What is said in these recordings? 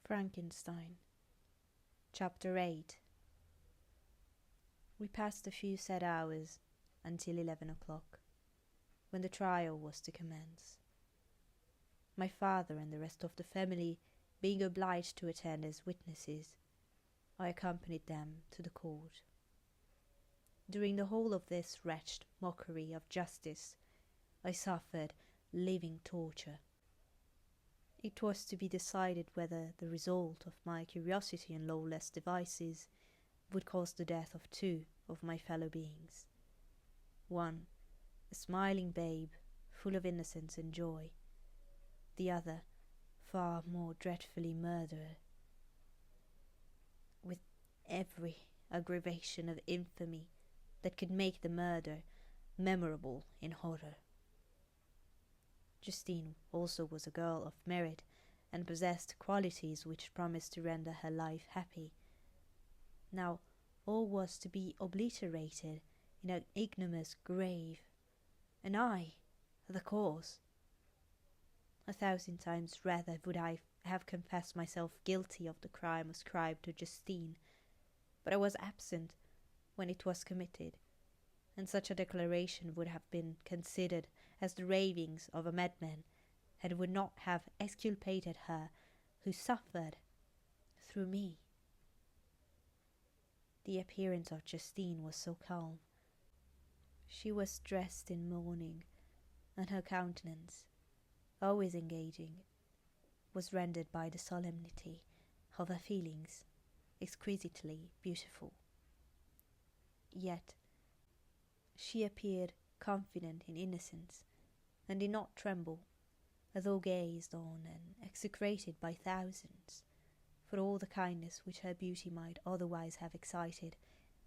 Frankenstein Chapter 8. We passed a few sad hours until 11 o'clock, when the trial was to commence. My father and the rest of the family being obliged to attend as witnesses, I accompanied them to the court. During the whole of this wretched mockery of justice, I suffered living torture. It was to be decided whether the result of my curiosity and lawless devices would cause the death of two of my fellow beings. One, a smiling babe, full of innocence and joy. The other, far more dreadfully murdered, with every aggravation of infamy that could make the murder memorable in horror. Justine also was a girl of merit, and possessed qualities which promised to render her life happy. Now all was to be obliterated in an ignominious grave, and I the cause. 1,000 times rather would I have confessed myself guilty of the crime ascribed to Justine, but I was absent when it was committed, and such a declaration would have been considered as the ravings of a madman, and would not have exculpated her who suffered through me. The appearance of Justine was so calm. She was dressed in mourning, and her countenance, always engaging, was rendered by the solemnity of her feelings exquisitely beautiful. Yet she appeared confident in innocence, and did not tremble, although gazed on and execrated by thousands, for all the kindness which her beauty might otherwise have excited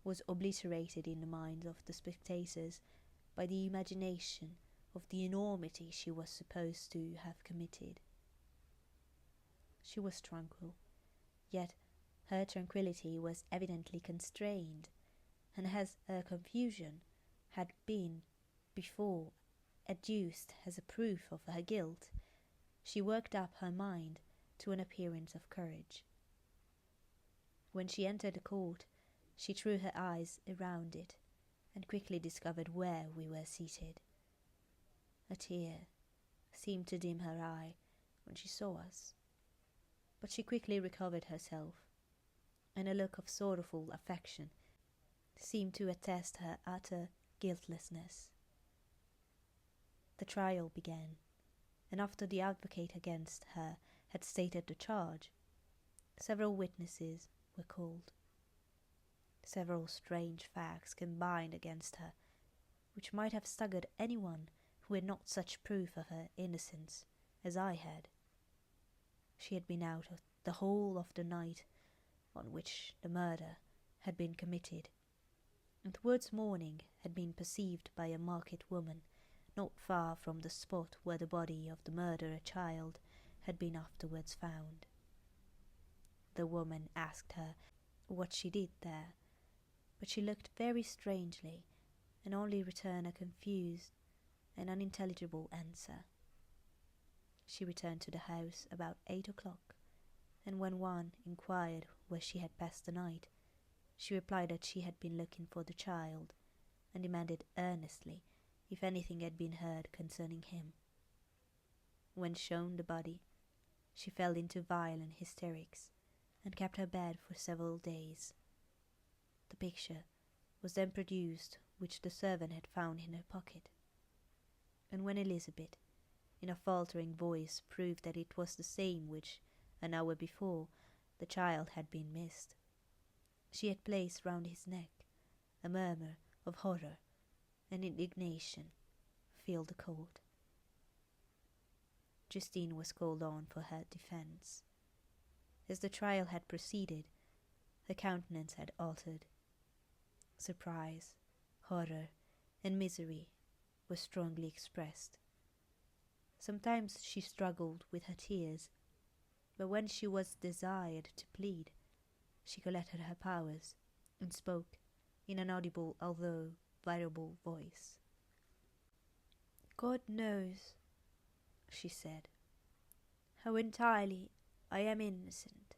was obliterated in the minds of the spectators by the imagination of the enormity she was supposed to have committed. She was tranquil, yet her tranquillity was evidently constrained, and as her confusion had been before adduced as a proof of her guilt, she worked up her mind to an appearance of courage. When she entered the court, she threw her eyes around it, and quickly discovered where we were seated. A tear seemed to dim her eye when she saw us, but she quickly recovered herself, and a look of sorrowful affection seemed to attest her utter guiltlessness. The trial began, and after the advocate against her had stated the charge, several witnesses were called. Several strange facts combined against her, which might have staggered anyone who had not such proof of her innocence as I had. She had been out of the whole of the night on which the murder had been committed, and towards morning had been perceived by a market woman not far from the spot where the body of the murdered child had been afterwards found. The woman asked her what she did there, but she looked very strangely, and only returned a confused and unintelligible answer. She returned to the house about 8 o'clock, and when one inquired where she had passed the night, she replied that she had been looking for the child, and demanded earnestly if anything had been heard concerning him. When shown the body, she fell into violent hysterics, and kept her bed for several days. The picture was then produced which the servant had found in her pocket, and when Elizabeth, in a faltering voice, proved that it was the same which, an hour before, the child had been missed, she had placed round his neck, a murmur of horror and indignation filled the court. Justine was called on for her defence. As the trial had proceeded, her countenance had altered. Surprise, horror, and misery were strongly expressed. Sometimes she struggled with her tears, but when she was desired to plead, she collected her powers and spoke in an audible although variable voice. "God knows," she said, "how entirely I am innocent.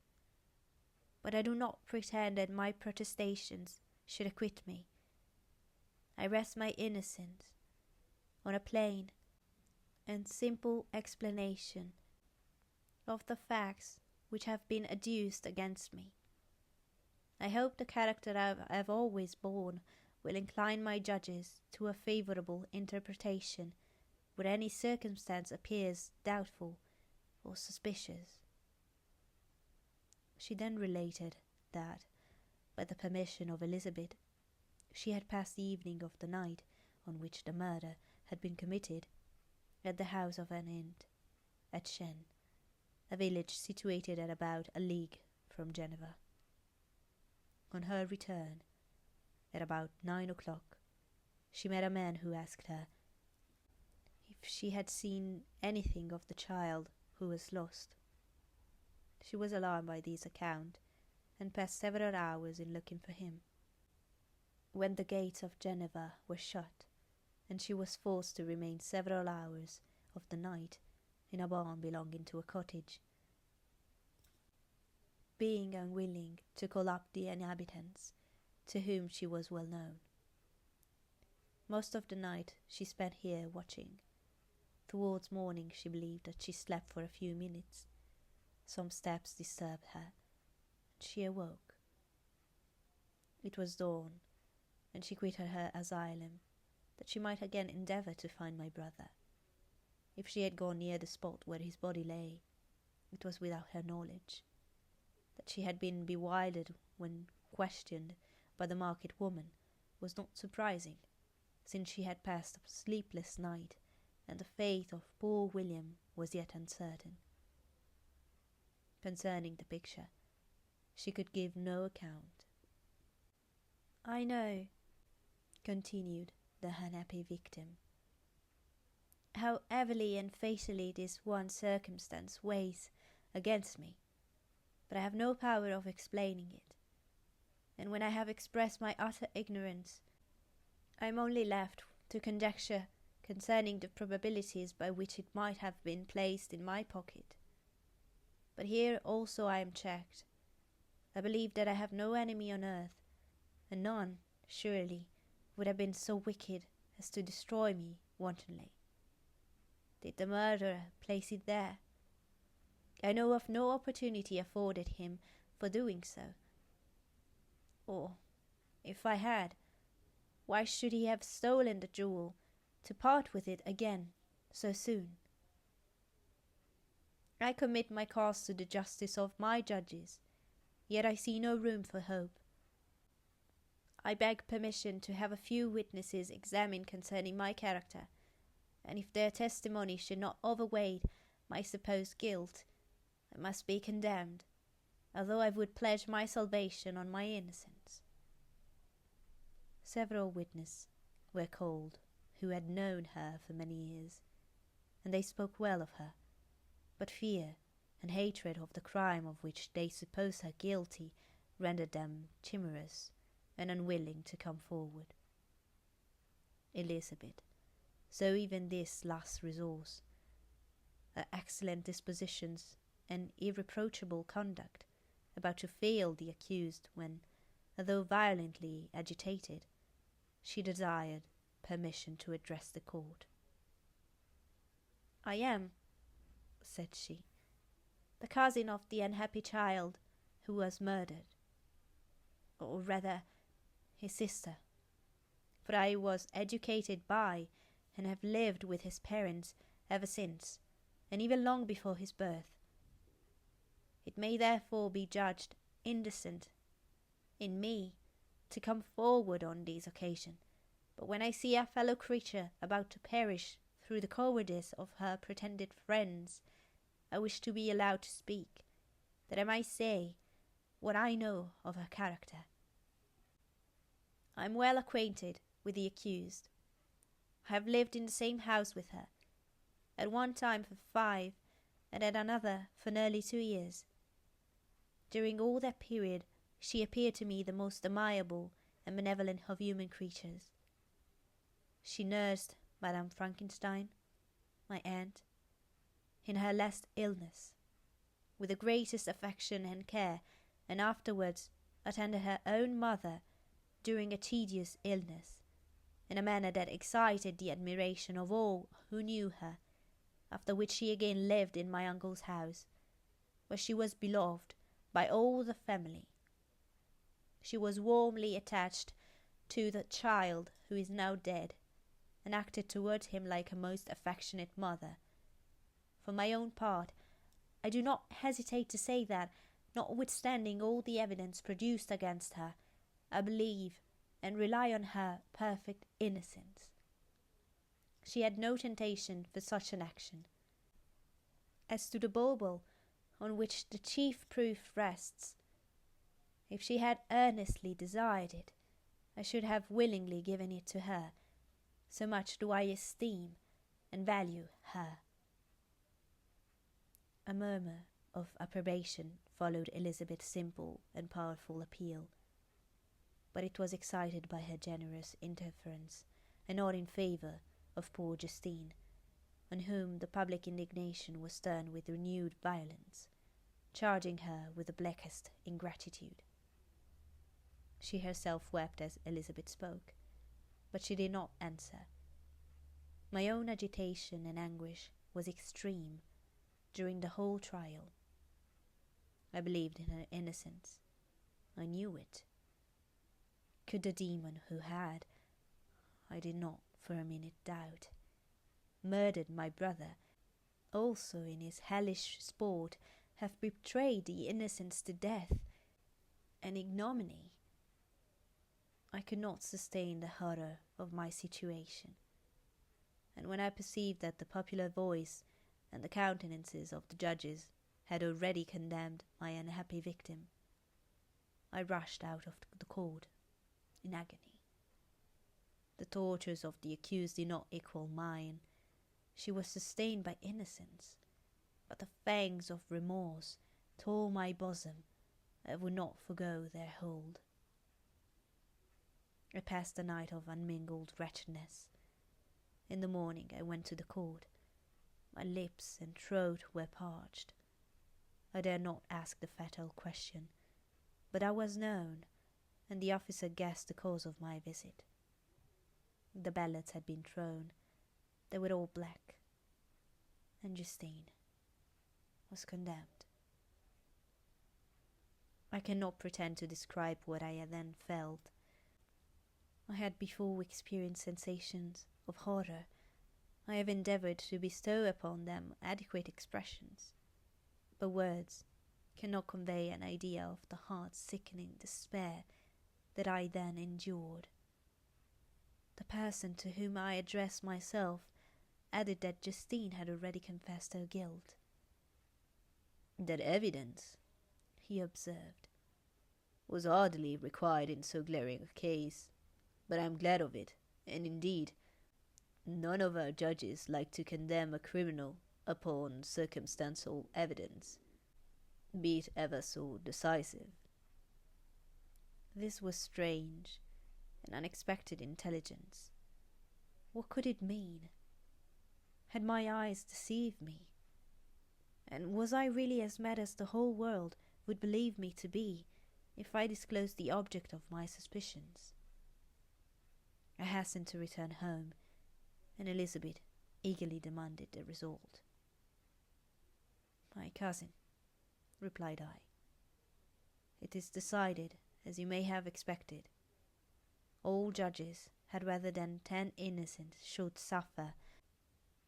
But I do not pretend that my protestations should acquit me. I rest my innocence on a plain and simple explanation of the facts which have been adduced against me. I hope the character I have always borne will incline my judges to a favourable interpretation where any circumstance appears doubtful or suspicious. She then related that, by the permission of Elizabeth, she had passed the evening of the night on which the murder had been committed at the house of an aunt at Chêne, a village situated at about a league from Geneva. On her return, at about 9 o'clock, she met a man who asked her if she had seen anything of the child who was lost. She was alarmed by this account, and passed several hours in looking for him. When the gates of Geneva were shut, and she was forced to remain several hours of the night in a barn belonging to a cottage, being unwilling to call up the inhabitants, to whom she was well known. Most of the night she spent here watching. Towards morning she believed that she slept for a few minutes. Some steps disturbed her, and she awoke. It was dawn, and she quitted her asylum, that she might again endeavour to find my brother. If she had gone near the spot where his body lay, it was without her knowledge. That she had been bewildered when questioned by the market woman was not surprising, since she had passed a sleepless night, and the fate of poor William was yet uncertain. Concerning the picture, she could give no account. I know, continued the unhappy victim, how heavily and fatally this one circumstance weighs against me, but I have no power of explaining it, and when I have expressed my utter ignorance, I am only left to conjecture concerning the probabilities by which it might have been placed in my pocket. But here also I am checked. I believe that I have no enemy on earth, and none, surely, would have been so wicked as to destroy me wantonly. Did the murderer place it there? I know of no opportunity afforded him for doing so. Or, if I had, why should he have stolen the jewel, to part with it again so soon? I commit my cause to the justice of my judges, yet I see no room for hope. I beg permission to have a few witnesses examined concerning my character, and if their testimony should not overweigh my supposed guilt, I must be condemned, although I would pledge my salvation on my innocence. Several witnesses were called who had known her for many years, and they spoke well of her, but fear and hatred of the crime of which they supposed her guilty rendered them timorous and unwilling to come forward. Elizabeth, so even this last resource, her excellent dispositions and irreproachable conduct, about to fail the accused when, although violently agitated, she desired permission to address the court. I am, said she, the cousin of the unhappy child who was murdered, or rather his sister, for I was educated by and have lived with his parents ever since, and even long before his birth. It may therefore be judged indecent in me to come forward on this occasion, but when I see a fellow creature about to perish through the cowardice of her pretended friends, I wish to be allowed to speak, that I might say what I know of her character. I am well acquainted with the accused. I have lived in the same house with her, at one time for 5, and at another for nearly 2 years. During all that period she appeared to me the most amiable and benevolent of human creatures. She nursed Madame Frankenstein, my aunt, in her last illness, with the greatest affection and care, and afterwards attended her own mother during a tedious illness, in a manner that excited the admiration of all who knew her, after which she again lived in my uncle's house, where she was beloved by all the family. She was warmly attached to the child who is now dead, and acted towards him like a most affectionate mother. For my own part, I do not hesitate to say that, notwithstanding all the evidence produced against her, I believe and rely on her perfect innocence. She had no temptation for such an action. As to the bauble on which the chief proof rests, if she had earnestly desired it, I should have willingly given it to her, so much do I esteem and value her. A murmur of approbation followed Elizabeth's simple and powerful appeal, but it was excited by her generous interference, and not in favour of poor Justine, on whom the public indignation was turned with renewed violence, charging her with the blackest ingratitude. She herself wept as Elizabeth spoke, but she did not answer. My own agitation and anguish was extreme during the whole trial. I believed in her innocence. I knew it. Could the demon who had, I did not for a minute doubt, murdered my brother, also in his hellish sport have betrayed the innocents to death and ignominy, I could not sustain the horror of my situation, and when I perceived that the popular voice and the countenances of the judges had already condemned my unhappy victim, I rushed out of the court in agony. The tortures of the accused did not equal mine. She was sustained by innocence, but the fangs of remorse tore my bosom and would not forego their hold. I passed a night of unmingled wretchedness. In the morning I went to the court. My lips and throat were parched. I dared not ask the fatal question, but I was known, and the officer guessed the cause of my visit. The ballots had been thrown. They were all black, and Justine was condemned. I cannot pretend to describe what I then felt. I had before experienced sensations of horror. I have endeavoured to bestow upon them adequate expressions, but words cannot convey an idea of the heart-sickening despair that I then endured. The person to whom I addressed myself added that Justine had already confessed her guilt. "That evidence," he observed, "was hardly required in so glaring a case, but I am glad of it, and indeed none of our judges like to condemn a criminal upon circumstantial evidence, be it ever so decisive." This was strange and unexpected intelligence. What could it mean? Had my eyes deceived me? And was I really as mad as the whole world would believe me to be if I disclosed the object of my suspicions? I hastened to return home, and Elizabeth eagerly demanded the result. "My cousin," replied I, "it is decided as you may have expected. All judges had rather than 10 innocent should suffer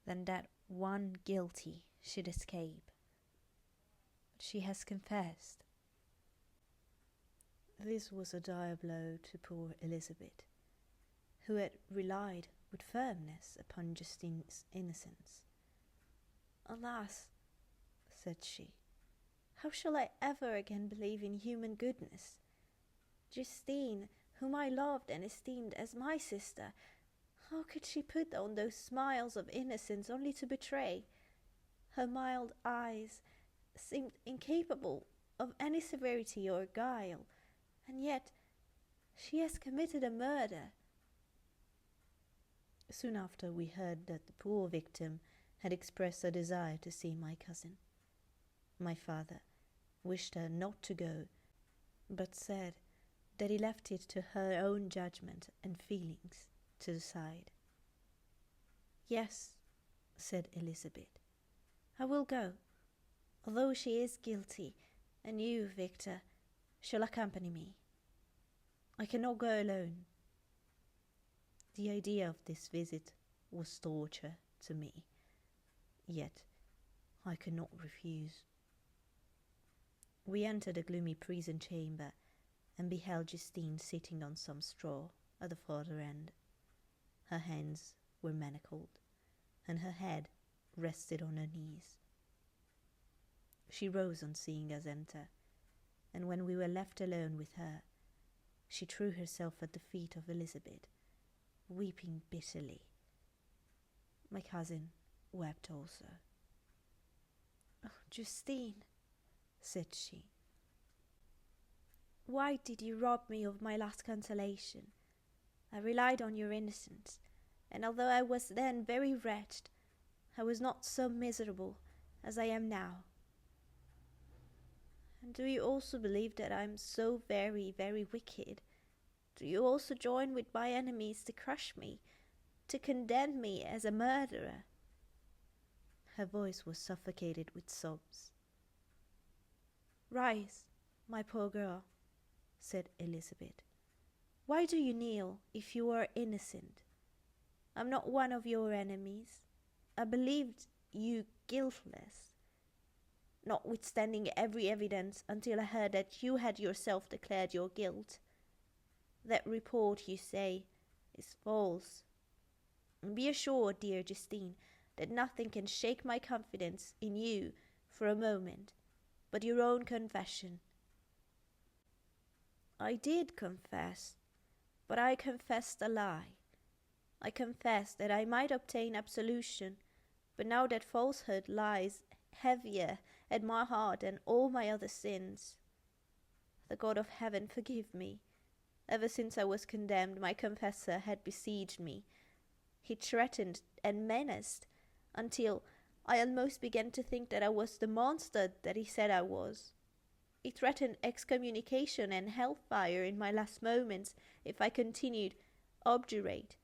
than that one guilty should escape. But she has confessed." This was a dire blow to poor Elizabeth, who had relied with firmness upon Justine's innocence. "Alas," said she, "how shall I ever again believe in human goodness? Justine, whom I loved and esteemed as my sister, how could she put on those smiles of innocence only to betray? Her mild eyes seemed incapable of any severity or guile, and yet she has committed a murder." Soon after we heard that the poor victim had expressed a desire to see my cousin. My father wished her not to go, but said that he left it to her own judgment and feelings to decide. "Yes," said Elizabeth, "I will go, although she is guilty, and you, Victor, shall accompany me. I cannot go alone." The idea of this visit was torture to me, yet I could not refuse. We entered a gloomy prison chamber and beheld Justine sitting on some straw at the farther end. Her hands were manacled, and her head rested on her knees. She rose on seeing us enter, and when we were left alone with her, she threw herself at the feet of Elizabeth, weeping bitterly. My cousin wept also. "Oh, Justine," said she, "why did you rob me of my last consolation? I relied on your innocence, and although I was then very wretched, I was not so miserable as I am now. And do you also believe that I am so very, very wicked? Do you also join with my enemies to crush me, to condemn me as a murderer?" Her voice was suffocated with sobs. "Rise, my poor girl," said Elizabeth. "Why do you kneel if you are innocent? I am not one of your enemies. I believed you guiltless, notwithstanding every evidence, until I heard that you had yourself declared your guilt. That report, you say, is false. And be assured, dear Justine, that nothing can shake my confidence in you for a moment but your own confession." "I did confess, but I confessed a lie. I confessed that I might obtain absolution, but now that falsehood lies heavier at my heart than all my other sins. The God of heaven forgive me. Ever since I was condemned, my confessor had besieged me. He threatened and menaced, until I almost began to think that I was the monster that he said I was. He threatened excommunication and hellfire in my last moments if I continued obdurate.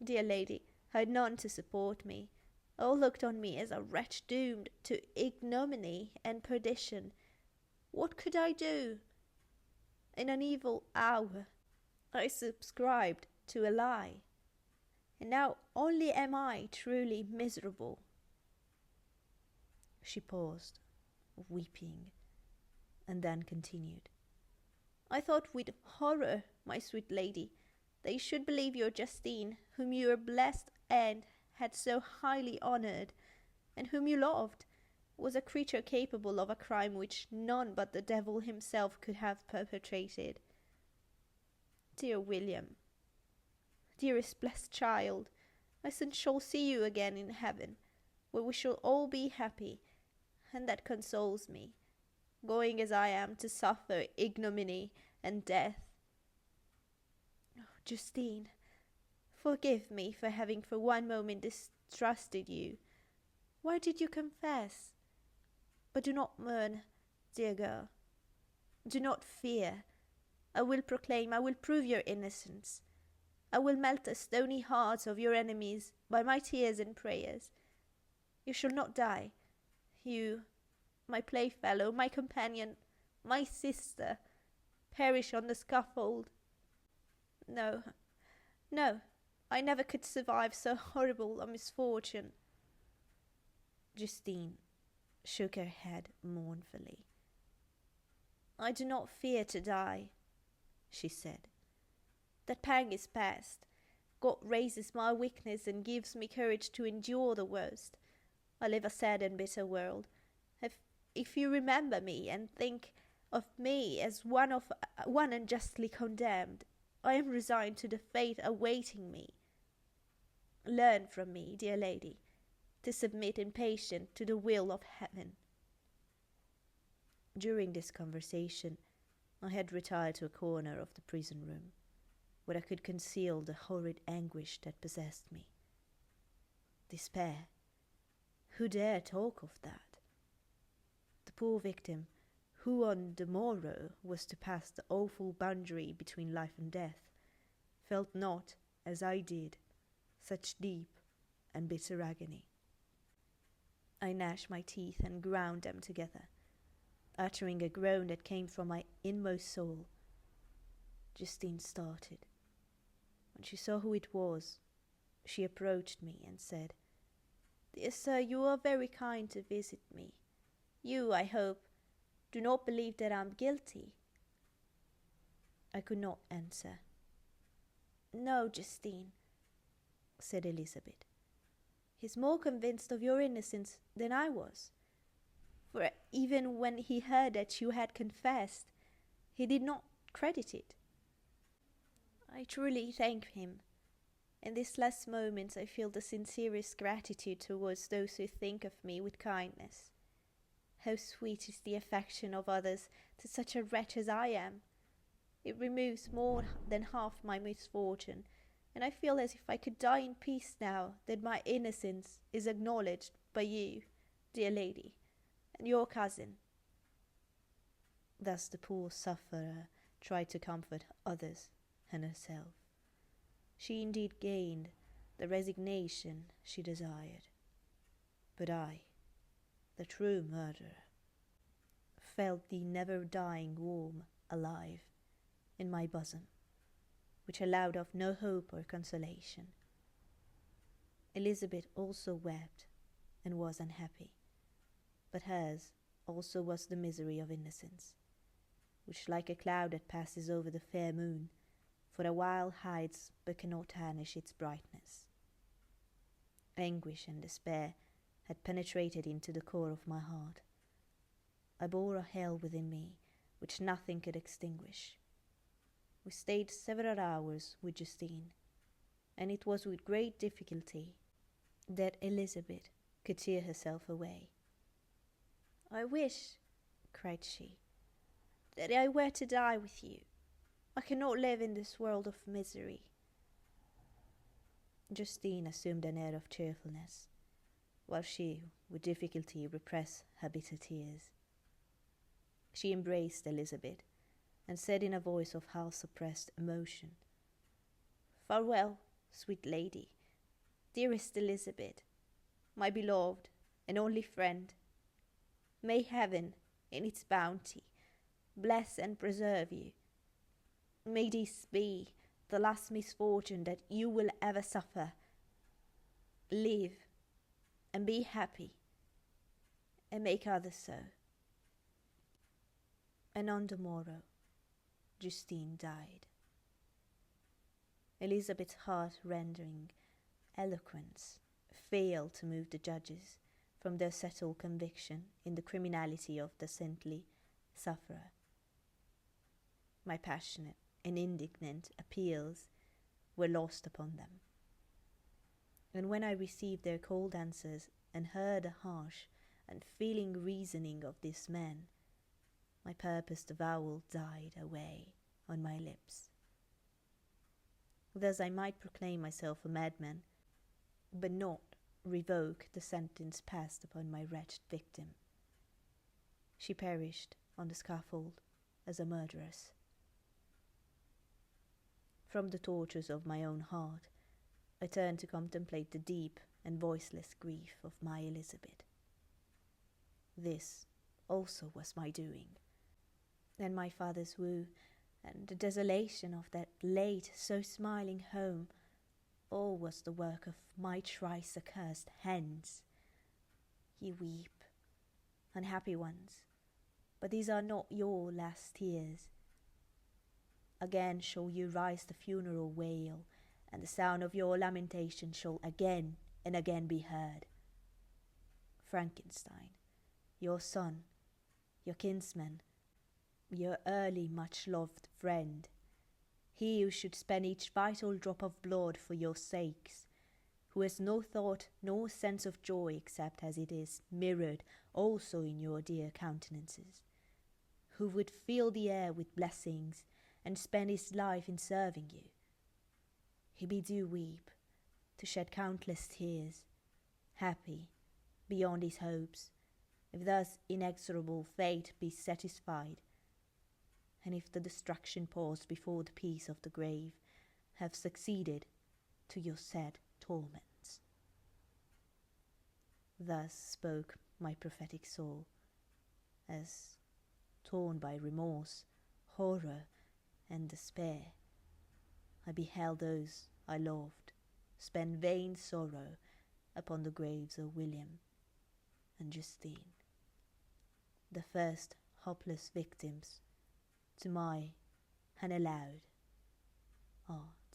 Dear lady, I had none to support me. All looked on me as a wretch doomed to ignominy and perdition. What could I do? In an evil hour I subscribed to a lie, and now only am I truly miserable." She paused, weeping, and then continued. "I thought with horror, my sweet lady, that you should believe your Justine, whom you were blessed and had so highly honoured, and whom you loved, was a creature capable of a crime which none but the devil himself could have perpetrated. Dear William, dearest blessed child, I soon shall see you again in heaven, where we shall all be happy, and that consoles me, going as I am to suffer ignominy and death. Oh, Justine, forgive me for having for one moment distrusted you. Why did you confess? But do not mourn, dear girl. Do not fear. I will proclaim, I will prove your innocence. I will melt the stony hearts of your enemies by my tears and prayers. You shall not die. You, my playfellow, my companion, my sister, perish on the scaffold. No, no, I never could survive so horrible a misfortune." Justine shook her head mournfully. "I do not fear to die," she said. "That pang is past. God raises my weakness and gives me courage to endure the worst. I live a sad and bitter world. If you remember me and think of me as one unjustly condemned, I am resigned to the fate awaiting me. Learn from me, dear lady, to submit impatient to the will of heaven." During this conversation, I had retired to a corner of the prison room, where I could conceal the horrid anguish that possessed me. Despair? Who dare talk of that? poor victim, who on the morrow was to pass the awful boundary between life and death, felt not, as I did, such deep and bitter agony. I gnashed my teeth and ground them together, uttering a groan that came from my inmost soul. Justine started. When she saw who it was, she approached me and said, "Dear sir, you are very kind to visit me. You, I hope, do not believe that I am guilty." I could not answer. "No, Justine," said Elizabeth. "He's more convinced of your innocence than I was. For even when he heard that you had confessed, he did not credit it. I truly thank him. In these last moments I feel the sincerest gratitude towards those who think of me with kindness. How sweet is the affection of others to such a wretch as I am! It removes more than half my misfortune, and I feel as if I could die in peace now that my innocence is acknowledged by you, dear lady, and your cousin." Thus the poor sufferer tried to comfort others and herself. She indeed gained the resignation she desired. But I, the true murderer, felt the never-dying warmth alive in my bosom, which allowed of no hope or consolation. Elizabeth also wept and was unhappy, but hers also was the misery of innocence, which, like a cloud that passes over the fair moon, for a while hides but cannot tarnish its brightness. Anguish and despair had penetrated into the core of my heart. I bore a hell within me which nothing could extinguish. We stayed several hours with Justine, and it was with great difficulty that Elizabeth could tear herself away. "I wish," cried she, "that I were to die with you. I cannot live in this world of misery." Justine assumed an air of cheerfulness, while she, with difficulty, repressed her bitter tears. She embraced Elizabeth, and said in a voice of half-suppressed emotion, "Farewell, sweet lady, dearest Elizabeth, my beloved and only friend. May heaven, in its bounty, bless and preserve you. May this be the last misfortune that you will ever suffer. Live and be happy, and make others so." And on the morrow, Justine died. Elizabeth's heart-rending eloquence failed to move the judges from their settled conviction in the criminality of the saintly sufferer. My passionate and indignant appeals were lost upon them, and when I received their cold answers and heard the harsh, unfeeling reasoning of this man, my purposed avowal died away on my lips. Thus I might proclaim myself a madman, but not revoke the sentence passed upon my wretched victim. She perished on the scaffold as a murderess. From the tortures of my own heart, I turned to contemplate the deep and voiceless grief of my Elizabeth. This also was my doing, and my father's woe, and the desolation of that late so smiling home, all was the work of my thrice accursed hands. Ye weep, unhappy ones, but these are not your last tears. Again shall you rise the funeral wail, and the sound of your lamentation shall again and again be heard. Frankenstein, your son, your kinsman, your early much-loved friend, he who should spend each vital drop of blood for your sakes, who has no thought nor sense of joy except as it is mirrored also in your dear countenances, who would fill the air with blessings and spend his life in serving you. He bids you weep, to shed countless tears, happy beyond his hopes, if thus inexorable fate be satisfied, and if the destruction paused before the peace of the grave have succeeded to your sad torments. Thus spoke my prophetic soul, as, torn by remorse, horror, and despair, I beheld those I loved spend vain sorrow upon the graves of William and Justine, the first hopeless victims to my unallowed art.